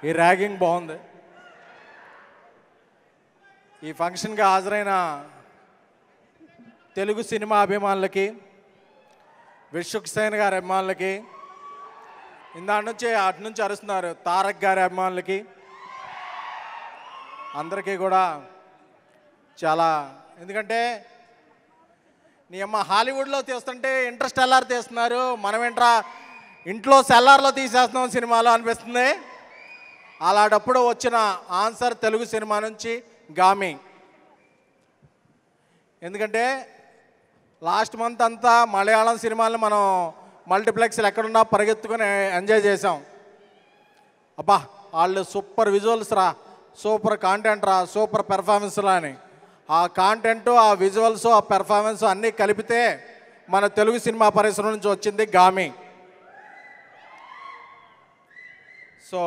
ఈ ర్యాగింగ్ బాగుంది. ఈ ఫంక్షన్కి హాజరైన తెలుగు సినిమా అభిమానులకి, విశ్వక్ సేన్ గారి అభిమానులకి, అటు నుంచి అరుస్తున్నారు తారక్ గారి అభిమానులకి, అందరికీ కూడా చాలా, ఎందుకంటే నీ అమ్మ హాలీవుడ్లో తీస్తుంటే ఇంటర్స్టెల్లార్ తీస్తున్నారు, మనం ఏంట్రా ఇంట్లో సెల్లార్లో తీసేస్తున్నాం సినిమాలో అనిపిస్తుంది. అలాంటప్పుడు వచ్చిన ఆన్సర్ తెలుగు సినిమా నుంచి గామి. ఎందుకంటే లాస్ట్ మంత్ అంతా మలయాళం సినిమాలను మనం మల్టీప్లెక్స్లు ఎక్కడున్నా పరిగెత్తుకొని ఎంజాయ్ చేసాం. అబ్బా వాళ్ళు సూపర్ విజువల్స్ రా, సూపర్ కాంటెంట్ రా, సూపర్ పెర్ఫార్మెన్స్లా అని. ఆ కాంటెంటు, ఆ విజువల్స్, ఆ పెర్ఫార్మెన్స్ అన్నీ కలిపితే మన తెలుగు సినిమా పరిశ్రమ నుంచి వచ్చింది గామి. సో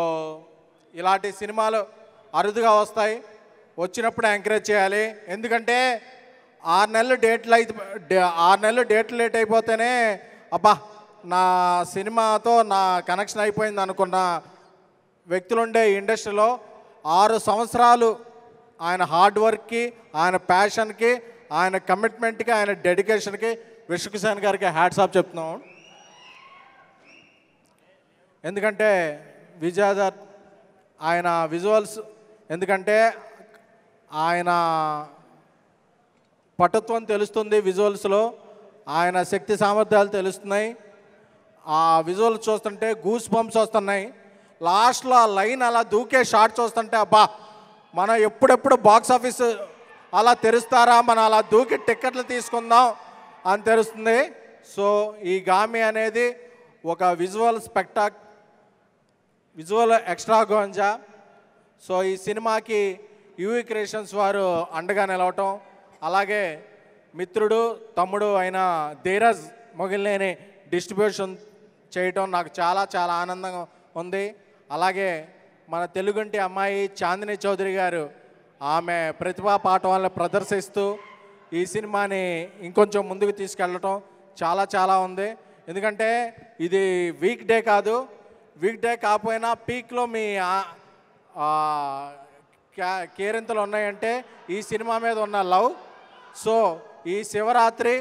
ఇలాంటి సినిమాలు అరుదుగా వస్తాయి, వచ్చినప్పుడు ఎంకరేజ్ చేయాలి. ఎందుకంటే 6 నెలలు డేట్లు లేట్ అయిపోతేనే అబ్బా నా సినిమాతో నా కనెక్షన్ అయిపోయింది అనుకున్న వ్యక్తులుండే ఇండస్ట్రీలో 6 సంవత్సరాలు ఆయన హార్డ్ వర్క్కి, ఆయన ప్యాషన్కి, ఆయన కమిట్మెంట్కి, ఆయన డెడికేషన్కి విశ్వక్ సేన్ గారికి హ్యాట్స్ ఆఫ్ చెప్తున్నాం. ఎందుకంటే విజయదర్ ఆయన విజువల్స్, ఎందుకంటే ఆయన పటుత్వం తెలుస్తుంది విజువల్స్లో, ఆయన శక్తి సామర్థ్యాలు తెలుస్తున్నాయి. ఆ విజువల్స్ చూస్తుంటే గూస్ బంప్స్ వస్తున్నాయి. లాస్ట్లో ఆ లైన్ అలా దూకే షాట్ చూస్తుంటే అబ్బా మనం ఎప్పుడెప్పుడు బాక్స్ ఆఫీస్ అలా తెరుస్తారా, మనం అలా దూకి టిక్కెట్లు తీసుకుందాం అని తెలుస్తుంది. సో ఈ గామి అనేది ఒక విజువల్ ఎక్స్ట్రాగోంజా. సో ఈ సినిమాకి యూవీ క్రియేషన్స్ వారు అండగా నిలవటం, అలాగే మిత్రుడు తమ్ముడు అయిన ధీరజ్ మొగిలినేని డిస్ట్రిబ్యూషన్ చేయటం నాకు చాలా చాలా ఆనందంగా ఉంది. అలాగే మన తెలుగుంటి అమ్మాయి చాందిని చౌదరి గారు ఆమె ప్రతిభా పాఠవాలను ప్రదర్శిస్తూ ఈ సినిమాని ఇంకొంచెం ముందుకు తీసుకెళ్ళటం చాలా చాలా ఉంది. ఎందుకంటే ఇది వీక్ డే కాదు, వీక్ డే కాకపోయినా పీక్లో మీ కేరింతలు ఉన్నాయంటే ఈ సినిమా మీద ఉన్న లవ్. సో ఈ శివరాత్రి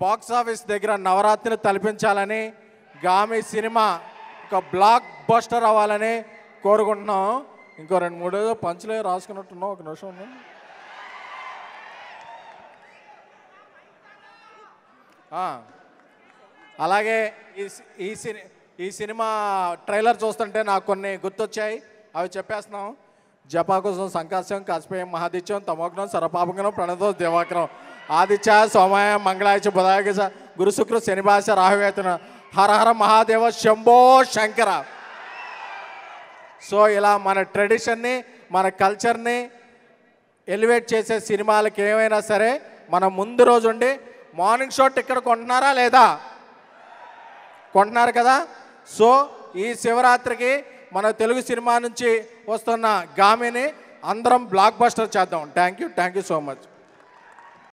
బాక్స్ ఆఫీస్ దగ్గర నవరాత్రిని తలపించాలని, గామి సినిమా ఒక బ్లాక్ బస్టర్ అవ్వాలని కోరుకుంటున్నాం. ఇంకో 2-3 పంచులే రాసుకున్నట్టున్నాం, ఒక నిమిషం. అలాగే ఈ సినిమా ట్రైలర్ చూస్తుంటే నాకు కొన్ని గుర్తొచ్చాయి, అవి చెప్పేస్తున్నాం. జపాకుశం సంకాశం కస్పేయం మహాదిత్యం తమోగ్నం సర్వపాపగ్నం ప్రణతో దేవాగ్నం ఆదిత్య సోమాయ మంగళాయ బుధాయ గురుశుక్ర శనిభాష రాహువేతన హర హర మహాదేవ శంభో శంకర. సో ఇలా మన ట్రెడిషన్ని, మన కల్చర్ని ఎలివేట్ చేసే సినిమాలకి ఏమైనా సరే మనం ముందు రోజు ఉండి మార్నింగ్ షో టికెట్ కొంటున్నారా లేదా? కొంటున్నారు కదా. సో ఈ శివరాత్రికి మన తెలుగు సినిమా నుంచి వస్తున్న గామిని అందరం బ్లాక్ బస్టర్ చేద్దాం. Thank you so much.